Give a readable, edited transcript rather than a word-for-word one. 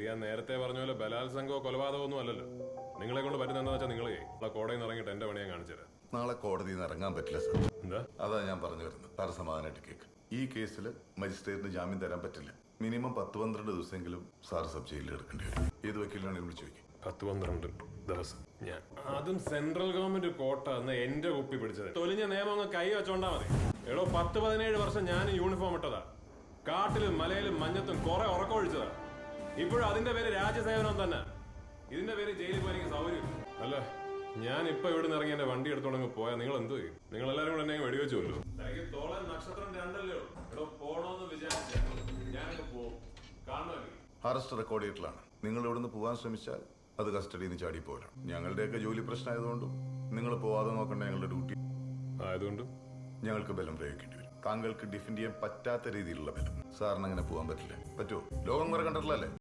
ഞാൻ നേരത്തെ പറഞ്ഞ പോലെ ബലാത്സംഗമോ കൊലപാതകമോ ഒന്നും അല്ലല്ലോ. നിങ്ങളെ കൊണ്ട് പറ്റുന്നതെന്ന് വെച്ചാൽ നിങ്ങളെ കോടതിയിൽ നിന്ന് ഇറങ്ങിയിട്ട് എന്റെ പണി ഞാൻ കാണിച്ചു തരാം. നാളെ കോടതിയിൽ നിന്ന് ഇറങ്ങാൻ പറ്റില്ല സാർ. എന്താ? അതാ ഞാൻ പറഞ്ഞു വരുന്നത്. സാറ് സമാധാനമായിട്ട് കേക്ക്. ഈ കേസിൽ മജിസ്ട്രേറ്റിന് ജാമ്യം തരാൻ പറ്റില്ല. മിനിമം 10-12 ദിവസമെങ്കിലും സാർ സബ് ജയിലിൽ എടുക്കേണ്ടി വരും. ഏത് വക്കീലിനാണ് വിളിച്ചു ചോദിക്കും. 10-12 ദിവസം ഞാൻ അതും സെൻട്രൽ ഗവൺമെന്റ് കോട്ട എന്ന് എന്റെ കുപ്പി പിടിച്ചത്. തൊലിഞ്ഞ നിയമം ഒന്ന് കൈ വെച്ചോണ്ടാ മതി. എടോ 10-17 വർഷം ഞാൻ യൂണിഫോം ഇട്ടതാ. കാട്ടിലും മലയിലും മഞ്ഞത്തും കുറെ ഉറക്കമൊഴിച്ചതാ. ഇപ്പോഴും അതിന്റെ പേര് രാജ്യസേവനം തന്നെ. ഇതിന്റെ പേര് ജയിലിൽ പോയി എനിക്ക് സൗകര്യം. അല്ല, ഞാൻ ഇപ്പൊ ഇവിടെ നിന്ന് ഇറങ്ങി എന്റെ വണ്ടി എടുത്തോണ്ടെങ്കിൽ പോയാൽ നിങ്ങൾ എന്ത് ചെയ്യും? നിങ്ങൾ എല്ലാവരും കൂടെ എന്നെ വെടിവെച്ചുല്ലോ. എനിക്ക് തോളൻ നക്ഷത്രം 2 എടോ പോണോന്ന് വിചാരിച്ച ഞാനൊക്കെ പോകും. കാണുമല്ലോ. അറസ്റ്റ് റെക്കോർഡ് ചെയ്തിട്ടുള്ളതാണ്. നിങ്ങൾ ഇവിടുന്ന് പോകാൻ ശ്രമിച്ചാൽ അത് കസ്റ്റഡിയിൽ നിന്ന് ചാടി പോരാ. ഞങ്ങളുടെയൊക്കെ ജോലി പ്രശ്നമായതുകൊണ്ടും നിങ്ങൾ പോവാതെ നോക്കേണ്ട ഞങ്ങളുടെ ഡ്യൂട്ടി ആയതുകൊണ്ടും ഞങ്ങൾക്ക് ബലം പ്രയോഗിക്കേണ്ടി വരും. താങ്കൾക്ക് ഡിഫെൻഡ് ചെയ്യാൻ പറ്റാത്ത രീതിയിലുള്ള ബലം. സാറിന് അങ്ങനെ പോകാൻ പറ്റില്ല. പറ്റുമോ? ലോകം വരെ കണ്ടിട്ടില്ലല്ലേ?